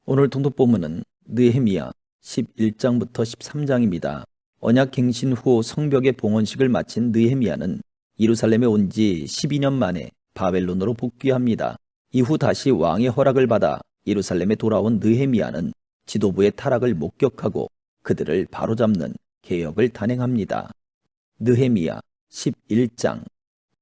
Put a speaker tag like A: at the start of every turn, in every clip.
A: 오늘 통독본문은 느헤미야 11장부터 13장입니다. 언약갱신 후 성벽의 봉헌식을 마친 느헤미야는 예루살렘에 온 지 12년 만에 바벨론으로 복귀합니다. 이후 다시 왕의 허락을 받아 예루살렘에 돌아온 느헤미야는 지도부의 타락을 목격하고 그들을 바로잡는 개혁을 단행합니다. 느헤미야 11장.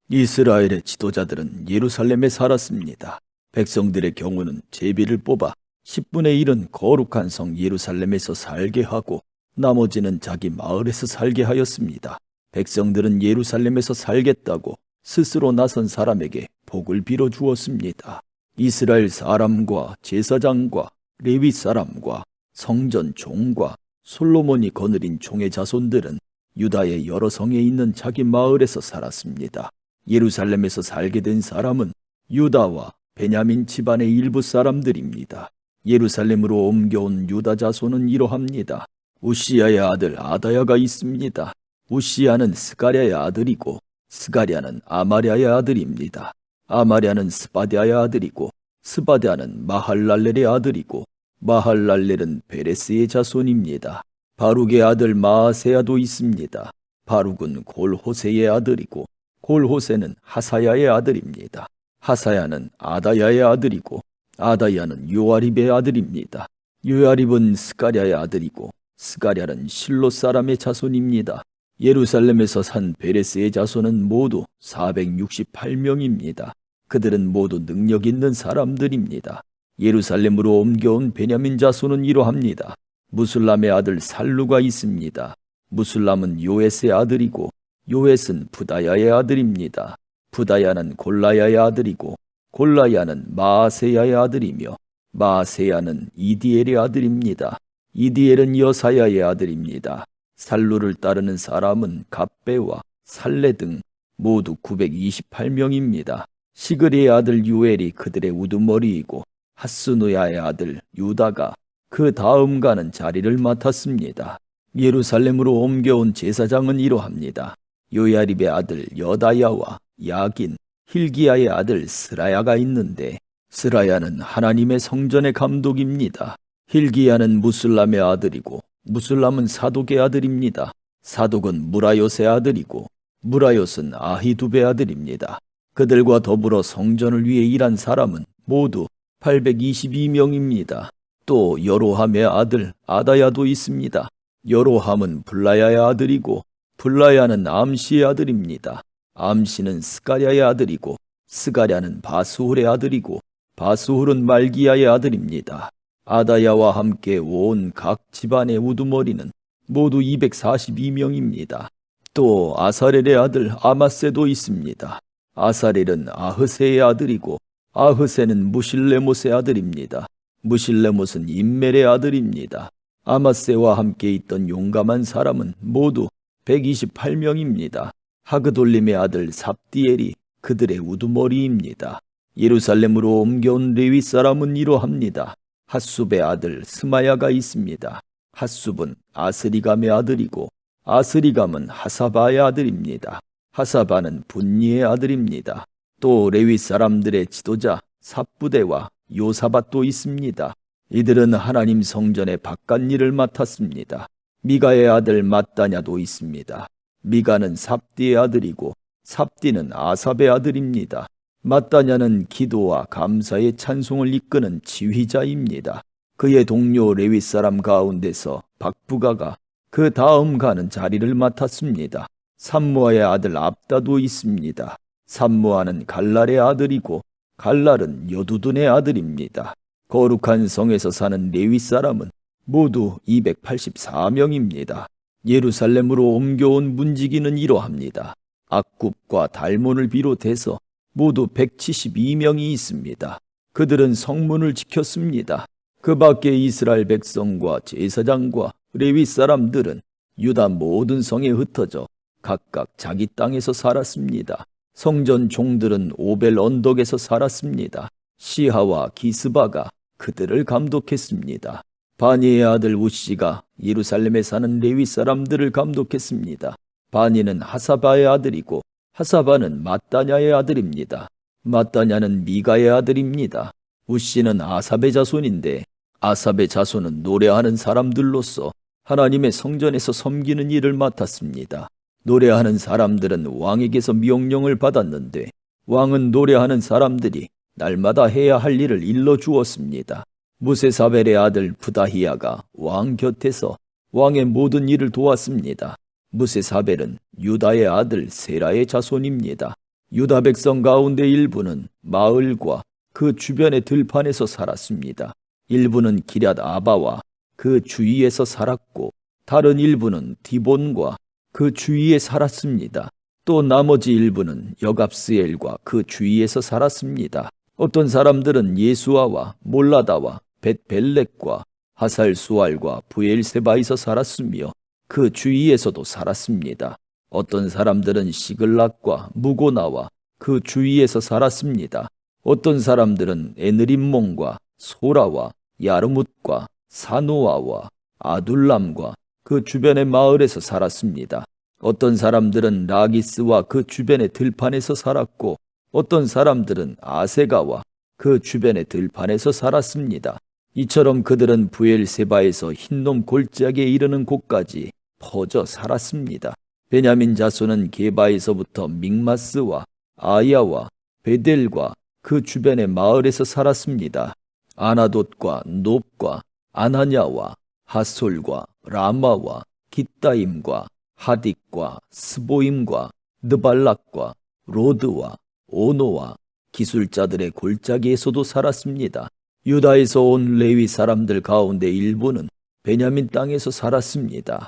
A: 이스라엘의 지도자들은 예루살렘에 살았습니다. 백성들의 경우는 제비를 뽑아 10분의 1은 거룩한 성 예루살렘에서 살게 하고 나머지는 자기 마을에서 살게 하였습니다. 백성들은 예루살렘에서 살겠다고 스스로 나선 사람에게 복을 빌어 주었습니다. 이스라엘 사람과 제사장과 레위 사람과 성전 종과 솔로몬이 거느린 종의 자손들은 유다의 여러 성에 있는 자기 마을에서 살았습니다. 예루살렘에서 살게 된 사람은 유다와 베냐민 집안의 일부 사람들입니다. 예루살렘으로 옮겨온 유다 자손은 이러합니다. 우시야의 아들 아다야가 있습니다. 우시야는 스가랴의 아들이고 스가랴는 아마랴의 아들입니다. 아마랴는 스바랴의 아들이고 스바랴는 마할랄렐의 아들이고 마할랄렐은 베레스의 자손입니다. 바룩의 아들 마아세야도 있습니다. 바룩은 골호세의 아들이고 골호세는 하사야의 아들입니다. 하사야는 아다야의 아들이고 아다야는 요아립의 아들입니다. 요아립은 스가랴의 아들이고 스가랴는 실로 사람의 자손입니다. 예루살렘에서 산 베레스의 자손은 모두 468명입니다. 그들은 모두 능력 있는 사람들입니다. 예루살렘으로 옮겨온 베냐민 자손은 이러합니다. 무술람의 아들 살루가 있습니다. 무술람은 요엣의 아들이고 요엣은 부다야의 아들입니다. 부다야는 골라야의 아들이고 골라야는 마아세야의 아들이며 마아세야는 이디엘의 아들입니다. 이디엘은 여사야의 아들입니다. 살루를 따르는 사람은 갑베와 살레 등 모두 928명입니다. 시그리의 아들 유엘이 그들의 우두머리이고 하스누야의 아들 유다가 그 다음 가는 자리를 맡았습니다. 예루살렘으로 옮겨온 제사장은 이러합니다. 요야립의 아들 여다야와 야긴, 힐기야의 아들 스라야가 있는데 스라야는 하나님의 성전의 감독입니다. 힐기야는 무술람의 아들이고 무술람은 사독의 아들입니다. 사독은 무라요스의 아들이고 무라요스는 아히두베의 아들입니다. 그들과 더불어 성전을 위해 일한 사람은 모두 822명입니다. 또 여로함의 아들 아다야도 있습니다. 여로함은 블라야의 아들이고 블라야는 암시의 아들입니다. 암시는 스가랴의 아들이고 스가랴는 바스훌의 아들이고 바스훌은 말기야의 아들입니다. 아다야와 함께 온 각 집안의 우두머리는 모두 242명입니다. 또 아사렐의 아들 아마세도 있습니다. 아사렐은 아흐세의 아들이고 아흐세는 무실레못의 아들입니다. 무실레못은 임멜의 아들입니다. 아마세와 함께 있던 용감한 사람은 모두 128명입니다. 하그돌림의 아들 삽디엘이 그들의 우두머리입니다. 예루살렘으로 옮겨온 레위 사람은 이러합니다. 핫숲의 아들 스마야가 있습니다. 핫숲은 아스리감의 아들이고 아스리감은 하사바의 아들입니다. 하사바는 분니의 아들입니다. 또 레위 사람들의 지도자 삽부대와 요사밧도 있습니다. 이들은 하나님 성전의 바깥일을 맡았습니다. 미가의 아들 mat다냐도 있습니다. 미가는 삽디의 아들이고 삽디는 아삽의 아들입니다. mat다냐는 기도와 감사의 찬송을 이끄는 지휘자입니다. 그의 동료 레위 사람 가운데서 박부가가 그 다음 가는 자리를 맡았습니다. 삼무아의 아들 압다도 있습니다. 삼무아는 갈랄의 아들이고 갈랄은 여두둔의 아들입니다. 거룩한 성에서 사는 레위 사람은 모두 284명입니다. 예루살렘으로 옮겨온 문지기는 이러합니다. 악굽과 달몬을 비롯해서 모두 172명이 있습니다. 그들은 성문을 지켰습니다. 그 밖에 이스라엘 백성과 제사장과 레위 사람들은 유다 모든 성에 흩어져 각각 자기 땅에서 살았습니다. 성전 종들은 오벨 언덕에서 살았습니다. 시하와 기스바가 그들을 감독했습니다. 바니의 아들 우시가 예루살렘에 사는 레위 사람들을 감독했습니다. 바니는 하사바의 아들이고 하사바는 mat다냐의 아들입니다. mat다냐는 미가의 아들입니다. 우시는 아삽의 자손인데 아삽의 자손은 노래하는 사람들로서 하나님의 성전에서 섬기는 일을 맡았습니다. 노래하는 사람들은 왕에게서 명령을 받았는데 왕은 노래하는 사람들이 날마다 해야 할 일을 일러주었습니다. 무세사벨의 아들 부다히야가 왕 곁에서 왕의 모든 일을 도왔습니다. 무세사벨은 유다의 아들 세라의 자손입니다. 유다 백성 가운데 일부는 마을과 그 주변의 들판에서 살았습니다. 일부는 기럇 아바와 그 주위에서 살았고 다른 일부는 디본과 그 주위에 살았습니다. 또 나머지 일부는 여갑스엘과 그 주위에서 살았습니다. 어떤 사람들은 예수아와 몰라다와 벳벨렉과 하살수알과 부엘세바에서 살았으며 그 주위에서도 살았습니다. 어떤 사람들은 시글락과 무고나와 그 주위에서 살았습니다. 어떤 사람들은 에느림몬과 소라와 야르뭇과 사노아와 아둘람과 그 주변의 마을에서 살았습니다. 어떤 사람들은 라기스와 그 주변의 들판에서 살았고 어떤 사람들은 아세가와 그 주변의 들판에서 살았습니다. 이처럼 그들은 부엘세바에서 흰놈 골짜기에 이르는 곳까지 퍼져 살았습니다. 베냐민 자손은 게바에서부터 믹마스와 아야와 베델과 그 주변의 마을에서 살았습니다. 아나돗과 놉과 아나냐와 하솔과 라마와 깃다임과 하딕과 스보임과 느발락과 로드와 오노와 기술자들의 골짜기에서도 살았습니다. 유다에서 온 레위 사람들 가운데 일부는 베냐민 땅에서 살았습니다.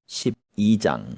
A: 12장.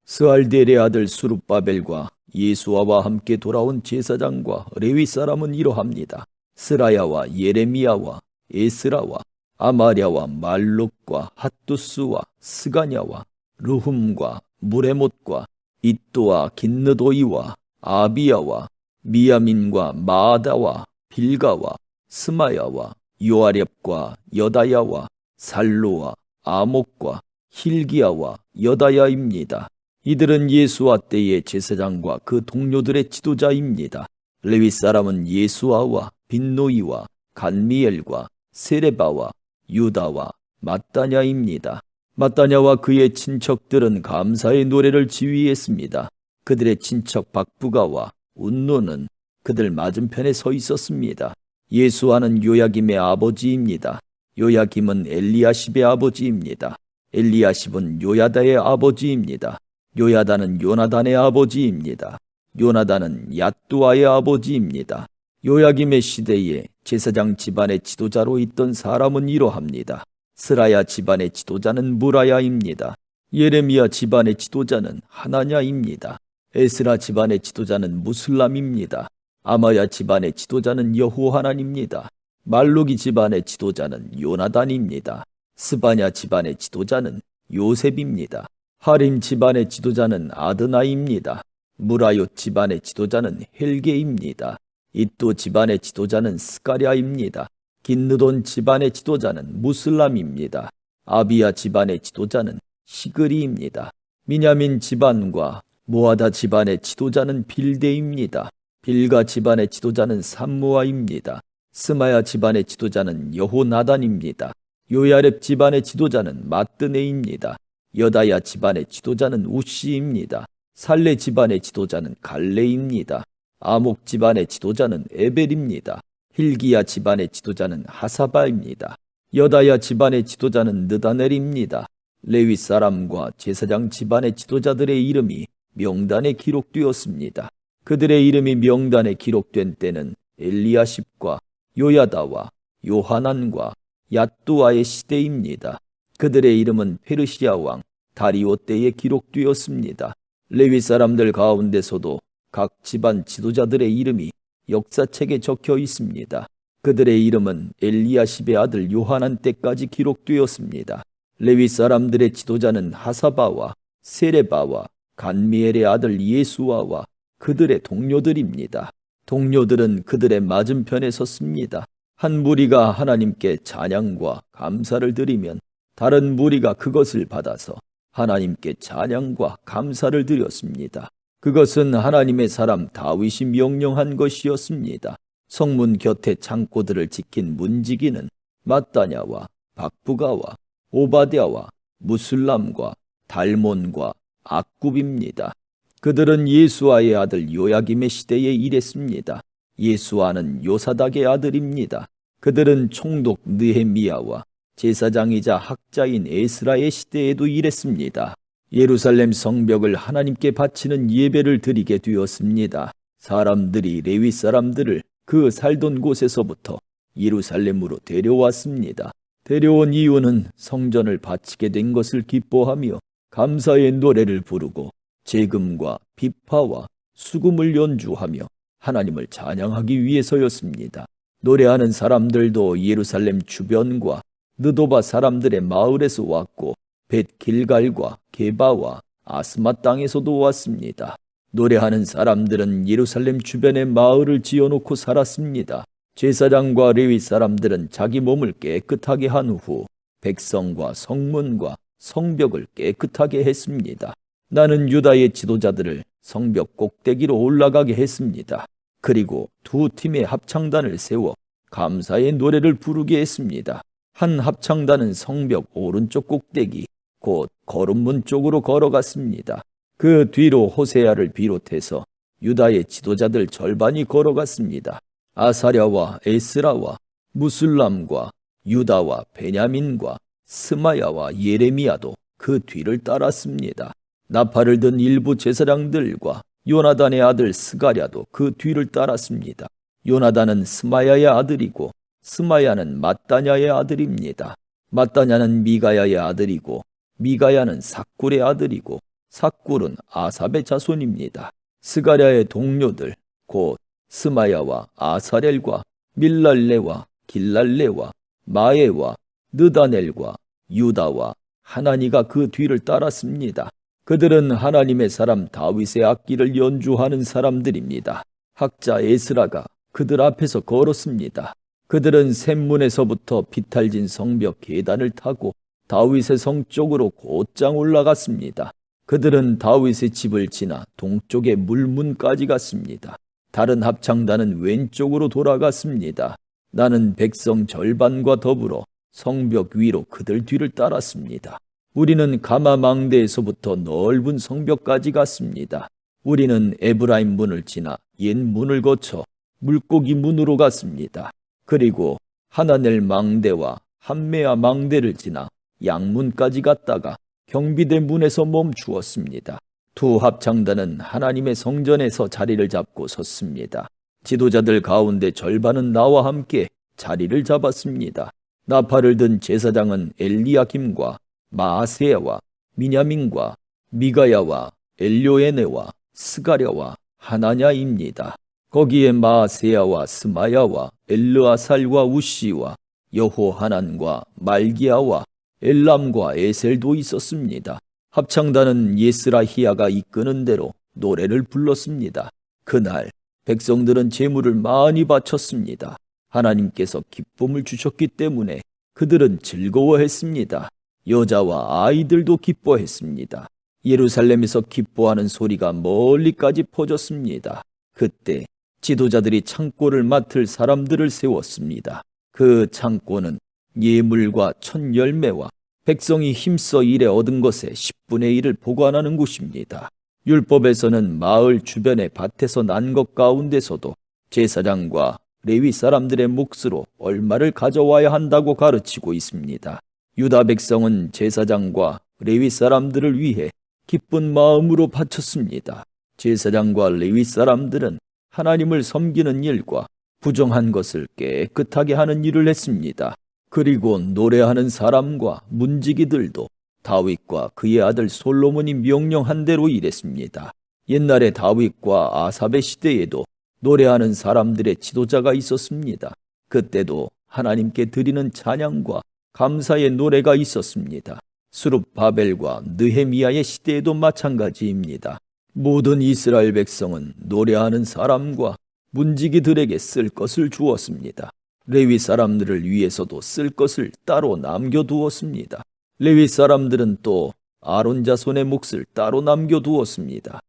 A: 스알디엘의 아들 수룹바벨과 예수아와 함께 돌아온 제사장과 레위 사람은 이러합니다. 스라야와 예레미야와 에스라와 아마랴와 말룩과 핫두스와 스가냐와 르훔과 무레못과 잇도와 긴느도이와 아비야와 미야민과 마아다와 빌가와 스마야와 요아렙과 여다야와 살로와 아목과 힐기야와 여다야입니다. 이들은 예수아 때의 제사장과 그 동료들의 지도자입니다. 레위 사람은 예수아와 빈노이와 간미엘과 세레바와 유다와 마따냐입니다. 마따냐와 그의 친척들은 감사의 노래를 지휘했습니다. 그들의 친척 박부가와 운노는 그들 맞은편에 서 있었습니다. 예수아는 요야김의 아버지입니다. 요야김은 엘리야십의 아버지입니다. 엘리야십은 요야다의 아버지입니다. 요야다는 요나단의 아버지입니다. 요나단은 얏두아의 아버지입니다. 요야김의 시대에 제사장 집안의 지도자로 있던 사람은 이러합니다. 스라야 집안의 지도자는 무라야입니다. 예레미야 집안의 지도자는 하나냐입니다. 에스라 집안의 지도자는 무슬람입니다. 아마야 집안의 지도자는 여호하난입니다. 말루기 집안의 지도자는 요나단입니다. 스바냐 집안의 지도자는 요셉입니다. 하림 집안의 지도자는 아드나입니다. 무라요 집안의 지도자는 헬게입니다. 잇도 집안의 지도자는 스가랴입니다. 긴느돈 집안의 지도자는 무슬람입니다. 아비야 집안의 지도자는 시그리입니다. 미냐민 집안과 모아다 집안의 지도자는 빌데입니다. 빌가 집안의 지도자는 삼무아입니다. 스마야 집안의 지도자는 여호나단입니다. 요야렙 집안의 지도자는 마뜨네입니다. 여다야 집안의 지도자는 우시입니다. 살레 집안의 지도자는 갈레입니다. 아목 집안의 지도자는 에벨입니다. 힐기야 집안의 지도자는 하사바입니다. 여다야 집안의 지도자는 느다넬입니다. 레위 사람과 제사장 집안의 지도자들의 이름이 명단에 기록되었습니다. 그들의 이름이 명단에 기록된 때는 엘리야십과 요야다와 요하난과 얏두아의 시대입니다. 그들의 이름은 페르시아 왕 다리오 때에 기록되었습니다. 레위 사람들 가운데서도 각 집안 지도자들의 이름이 역사책에 적혀 있습니다. 그들의 이름은 엘리야십의 아들 요하난 때까지 기록되었습니다. 레위 사람들의 지도자는 하사바와 세레바와 간미엘의 아들 예수아와 그들의 동료들입니다. 동료들은 그들의 맞은편에 섰습니다. 한 무리가 하나님께 찬양과 감사를 드리면 다른 무리가 그것을 받아서 하나님께 찬양과 감사를 드렸습니다. 그것은 하나님의 사람 다윗이 명령한 것이었습니다. 성문 곁에 창고들을 지킨 문지기는 마따냐와 박부가와 오바댜와 무술람과 달몬과 악굽입니다. 그들은 예수아의 아들 요야김의 시대에 일했습니다. 예수아는 요사닥의 아들입니다. 그들은 총독 느헤미야와 제사장이자 학자인 에스라의 시대에도 일했습니다. 예루살렘 성벽을 하나님께 바치는 예배를 드리게 되었습니다. 사람들이 레위 사람들을 그 살던 곳에서부터 예루살렘으로 데려왔습니다. 데려온 이유는 성전을 바치게 된 것을 기뻐하며 감사의 노래를 부르고 제금과 비파와 수금을 연주하며 하나님을 찬양하기 위해서였습니다. 노래하는 사람들도 예루살렘 주변과 느도바 사람들의 마을에서 왔고 벳길갈과 게바와 아스마 땅에서도 왔습니다. 노래하는 사람들은 예루살렘 주변에 마을을 지어놓고 살았습니다. 제사장과 레위 사람들은 자기 몸을 깨끗하게 한 후 백성과 성문과 성벽을 깨끗하게 했습니다. 나는 유다의 지도자들을 성벽 꼭대기로 올라가게 했습니다. 그리고 두 팀의 합창단을 세워 감사의 노래를 부르게 했습니다. 한 합창단은 성벽 오른쪽 꼭대기 곧 거름문 쪽으로 걸어갔습니다. 그 뒤로 호세아를 비롯해서 유다의 지도자들 절반이 걸어갔습니다. 아사랴와 에스라와 무술람과 유다와 베냐민과 스마야와 예레미야도 그 뒤를 따랐습니다. 나팔을 든 일부 제사장들과 요나단의 아들 스가랴도 그 뒤를 따랐습니다. 요나단은 스마야의 아들이고 스마야는 마따냐의 아들입니다. 마따냐는 미가야의 아들이고 미가야는 삭굴의 아들이고 삭굴은 아삽의 자손입니다. 스가랴의 동료들 곧 스마야와 아사렐과 밀랄레와 길랄레와 마에와 느다넬과 유다와 하나니가 그 뒤를 따랐습니다. 그들은 하나님의 사람 다윗의 악기를 연주하는 사람들입니다. 학자 에스라가 그들 앞에서 걸었습니다. 그들은 샘문에서부터 비탈진 성벽 계단을 타고 다윗의 성 쪽으로 곧장 올라갔습니다. 그들은 다윗의 집을 지나 동쪽의 물문까지 갔습니다. 다른 합창단은 왼쪽으로 돌아갔습니다. 나는 백성 절반과 더불어 성벽 위로 그들 뒤를 따랐습니다. 우리는 가마 망대에서부터 넓은 성벽까지 갔습니다. 우리는 에브라임 문을 지나 옛 문을 거쳐 물고기 문으로 갔습니다. 그리고 하나넬 망대와 함메아 망대를 지나 양문까지 갔다가 경비대 문에서 멈추었습니다. 두 합창단은 하나님의 성전에서 자리를 잡고 섰습니다. 지도자들 가운데 절반은 나와 함께 자리를 잡았습니다. 나팔을 든 제사장은 엘리야김과 마아세야와 미냐민과 미가야와 엘료에네와 스가랴와 하나냐입니다. 거기에 마아세야와 스마야와 엘르아살과 우시와 여호하난과 말기야와 엘람과 에셀도 있었습니다. 합창단은 예스라히야가 이끄는 대로 노래를 불렀습니다. 그날 백성들은 제물을 많이 바쳤습니다. 하나님께서 기쁨을 주셨기 때문에 그들은 즐거워했습니다. 여자와 아이들도 기뻐했습니다. 예루살렘에서 기뻐하는 소리가 멀리까지 퍼졌습니다. 그때 지도자들이 창고를 맡을 사람들을 세웠습니다. 그 창고는 예물과 첫 열매와 백성이 힘써 일해 얻은 것의 10분의 1을 보관하는 곳입니다. 율법에서는 마을 주변의 밭에서 난 것 가운데서도 제사장과 레위 사람들의 몫으로 얼마를 가져와야 한다고 가르치고 있습니다. 유다 백성은 제사장과 레위 사람들을 위해 기쁜 마음으로 바쳤습니다. 제사장과 레위 사람들은 하나님을 섬기는 일과 부정한 것을 깨끗하게 하는 일을 했습니다. 그리고 노래하는 사람과 문지기들도 다윗과 그의 아들 솔로몬이 명령한 대로 일했습니다. 옛날에 다윗과 아삽의 시대에도 노래하는 사람들의 지도자가 있었습니다. 그때도 하나님께 드리는 찬양과 감사의 노래가 있었습니다. 스룹바벨과 느헤미야의 시대에도 마찬가지입니다. 모든 이스라엘 백성은 노래하는 사람과 문지기들에게 쓸 것을 주었습니다. 레위 사람들을 위해서도 쓸 것을 따로 남겨두었습니다. 레위 사람들은 또 아론 자손의 몫을 따로 남겨두었습니다.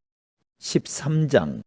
A: 13장.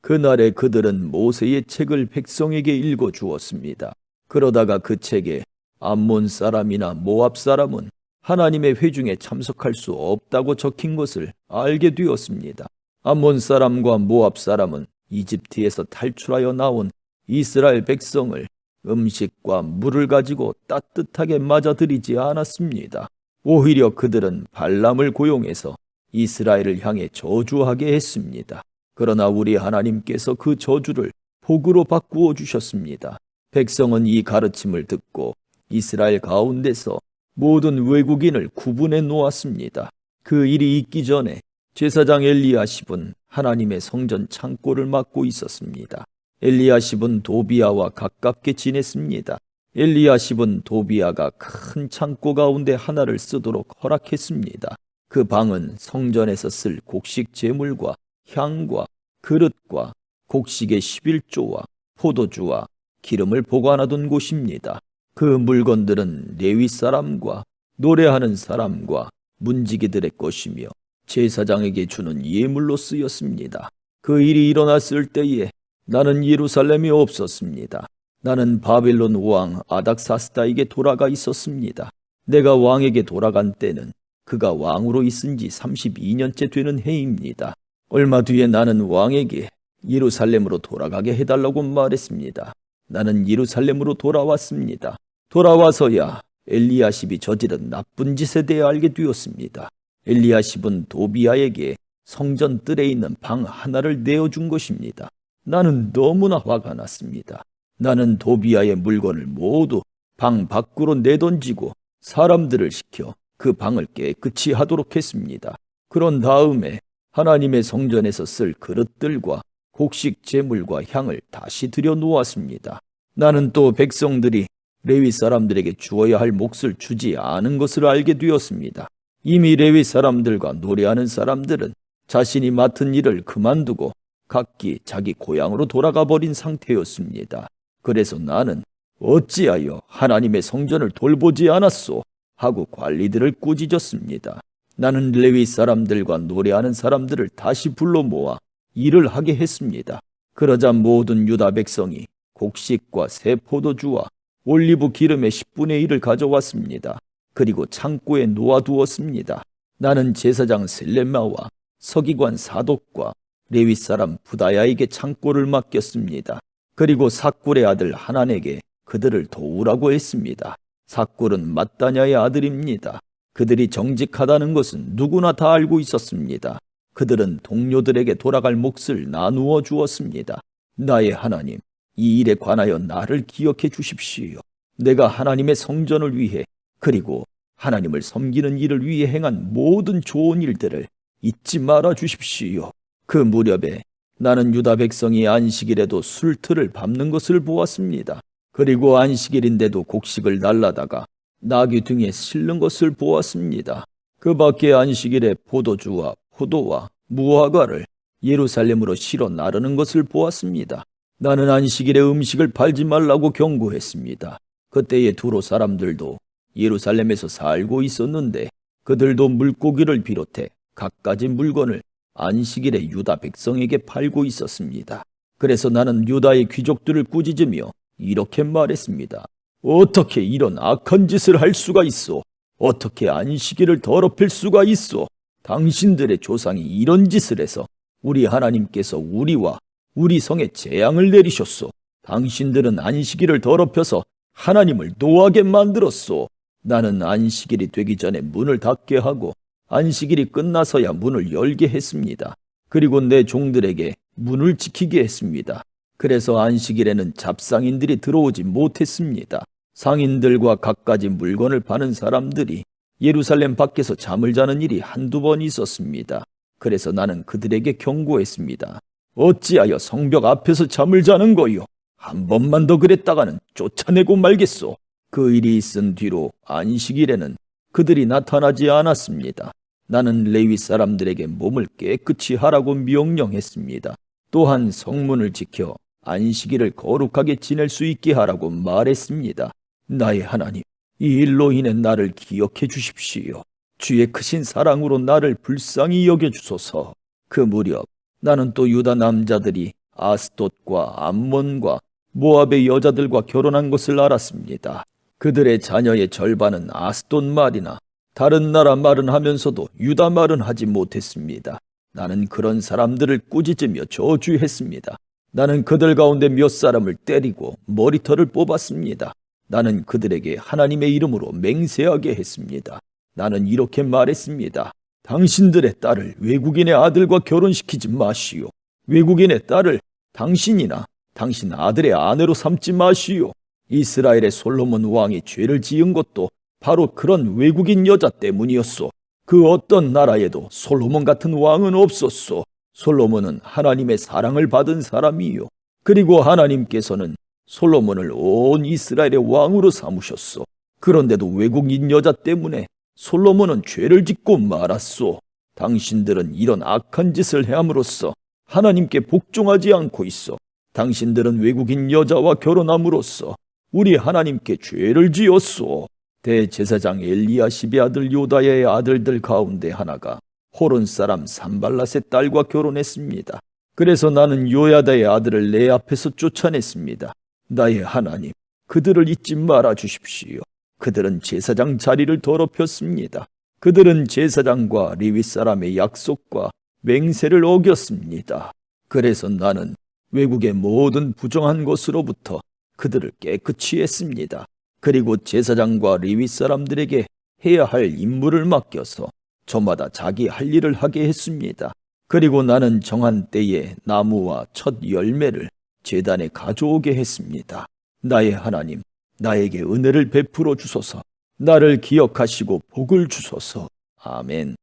A: 그날에 그들은 모세의 책을 백성에게 읽어주었습니다. 그러다가 그 책에 암몬 사람이나 모압 사람은 하나님의 회중에 참석할 수 없다고 적힌 것을 알게 되었습니다. 암몬 사람과 모압 사람은 이집트에서 탈출하여 나온 이스라엘 백성을 음식과 물을 가지고 따뜻하게 맞아들이지 않았습니다. 오히려 그들은 발람을 고용해서 이스라엘을 향해 저주하게 했습니다. 그러나 우리 하나님께서 그 저주를 복으로 바꾸어 주셨습니다. 백성은 이 가르침을 듣고 이스라엘 가운데서 모든 외국인을 구분해 놓았습니다. 그 일이 있기 전에 제사장 엘리야십은 하나님의 성전 창고를 맡고 있었습니다. 엘리야십은 도비야와 가깝게 지냈습니다. 엘리야십은 도비야가 큰 창고 가운데 하나를 쓰도록 허락했습니다. 그 방은 성전에서 쓸 곡식 제물과 향과 그릇과 곡식의 11조와 포도주와 기름을 보관하던 곳입니다. 그 물건들은 레위 사람과 노래하는 사람과 문지기들의 것이며 제사장에게 주는 예물로 쓰였습니다. 그 일이 일어났을 때에 나는 예루살렘에 없었습니다. 나는 바벨론 왕 아닥사스다에게 돌아가 있었습니다. 내가 왕에게 돌아간 때는 그가 왕으로 있은 지 32년째 되는 해입니다. 얼마 뒤에 나는 왕에게 예루살렘으로 돌아가게 해달라고 말했습니다. 나는 예루살렘으로 돌아왔습니다. 돌아와서야 엘리야십이 저지른 나쁜 짓에 대해 알게 되었습니다. 엘리야십은 도비야에게 성전 뜰에 있는 방 하나를 내어준 것입니다. 나는 너무나 화가 났습니다. 나는 도비야의 물건을 모두 방 밖으로 내던지고 사람들을 시켜 그 방을 깨끗이 하도록 했습니다. 그런 다음에 하나님의 성전에서 쓸 그릇들과 곡식 제물과 향을 다시 들여놓았습니다. 나는 또 백성들이 레위 사람들에게 주어야 할 몫을 주지 않은 것을 알게 되었습니다. 이미 레위 사람들과 노래하는 사람들은 자신이 맡은 일을 그만두고 각기 자기 고향으로 돌아가 버린 상태였습니다. 그래서 나는 어찌하여 하나님의 성전을 돌보지 않았소? 하고 관리들을 꾸짖었습니다. 나는 레위 사람들과 노래하는 사람들을 다시 불러 모아 일을 하게 했습니다. 그러자 모든 유다 백성이 곡식과 새 포도주와 올리브 기름의 10분의 1을 가져왔습니다. 그리고 창고에 놓아두었습니다. 나는 제사장 셀레마와 서기관 사독과 레위 사람 부다야에게 창고를 맡겼습니다. 그리고 삭굴의 아들 하난에게 그들을 도우라고 했습니다. 삭굴은 mat다냐의 아들입니다. 그들이 정직하다는 것은 누구나 다 알고 있었습니다. 그들은 동료들에게 돌아갈 몫을 나누어 주었습니다. 나의 하나님, 이 일에 관하여 나를 기억해 주십시오. 내가 하나님의 성전을 위해 그리고 하나님을 섬기는 일을 위해 행한 모든 좋은 일들을 잊지 말아 주십시오. 그 무렵에 나는 유다 백성이 안식일에도 술틀을 밟는 것을 보았습니다. 그리고 안식일인데도 곡식을 날라다가 나귀 등에 실는 것을 보았습니다. 그 밖에 안식일에 포도주와 포도와 무화과를 예루살렘으로 실어 나르는 것을 보았습니다. 나는 안식일에 음식을 팔지 말라고 경고했습니다. 그때의 두로 사람들도 예루살렘에서 살고 있었는데 그들도 물고기를 비롯해 갖가지 물건을 안식일에 유다 백성에게 팔고 있었습니다. 그래서 나는 유다의 귀족들을 꾸짖으며 이렇게 말했습니다. 어떻게 이런 악한 짓을 할 수가 있소? 어떻게 안식일을 더럽힐 수가 있소? 당신들의 조상이 이런 짓을 해서 우리 하나님께서 우리와 우리 성에 재앙을 내리셨소. 당신들은 안식일을 더럽혀서 하나님을 노하게 만들었소. 나는 안식일이 되기 전에 문을 닫게 하고 안식일이 끝나서야 문을 열게 했습니다. 그리고 내 종들에게 문을 지키게 했습니다. 그래서 안식일에는 잡상인들이 들어오지 못했습니다. 상인들과 갖가지 물건을 파는 사람들이 예루살렘 밖에서 잠을 자는 일이 한두 번 있었습니다. 그래서 나는 그들에게 경고했습니다. 어찌하여 성벽 앞에서 잠을 자는 거요? 한 번만 더 그랬다가는 쫓아내고 말겠소. 그 일이 있은 뒤로 안식일에는 그들이 나타나지 않았습니다. 나는 레위 사람들에게 몸을 깨끗이 하라고 명령했습니다. 또한 성문을 지켜 안식일을 거룩하게 지낼 수 있게 하라고 말했습니다. 나의 하나님, 이 일로 인해 나를 기억해 주십시오. 주의 크신 사랑으로 나를 불쌍히 여겨주소서. 그 무렵 나는 또 유다 남자들이 아스돗과 암몬과 모압의 여자들과 결혼한 것을 알았습니다. 그들의 자녀의 절반은 아스돈 말이나 다른 나라 말은 하면서도 유다 말은 하지 못했습니다. 나는 그런 사람들을 꾸짖으며 저주했습니다. 나는 그들 가운데 몇 사람을 때리고 머리털을 뽑았습니다. 나는 그들에게 하나님의 이름으로 맹세하게 했습니다. 나는 이렇게 말했습니다. 당신들의 딸을 외국인의 아들과 결혼시키지 마시오. 외국인의 딸을 당신이나 당신 아들의 아내로 삼지 마시오. 이스라엘의 솔로몬 왕이 죄를 지은 것도 바로 그런 외국인 여자 때문이었소. 그 어떤 나라에도 솔로몬 같은 왕은 없었소. 솔로몬은 하나님의 사랑을 받은 사람이요. 그리고 하나님께서는 솔로몬을 온 이스라엘의 왕으로 삼으셨소. 그런데도 외국인 여자 때문에 솔로몬은 죄를 짓고 말았소. 당신들은 이런 악한 짓을 해함으로써 하나님께 복종하지 않고 있어. 당신들은 외국인 여자와 결혼함으로써 우리 하나님께 죄를 지었소. 대제사장 엘리야십의 아들 요다야의 아들들 가운데 하나가 호론 사람 산발랏의 딸과 결혼했습니다. 그래서 나는 요야다의 아들을 내 앞에서 쫓아냈습니다. 나의 하나님, 그들을 잊지 말아 주십시오. 그들은 제사장 자리를 더럽혔습니다. 그들은 제사장과 레위 사람의 약속과 맹세를 어겼습니다. 그래서 나는 외국의 모든 부정한 것으로부터 그들을 깨끗이 했습니다. 그리고 제사장과 레위 사람들에게 해야 할 임무를 맡겨서 저마다 자기 할 일을 하게 했습니다. 그리고 나는 정한 때에 나무와 첫 열매를 제단에 가져오게 했습니다. 나의 하나님, 나에게 은혜를 베풀어 주소서. 나를 기억하시고 복을 주소서. 아멘.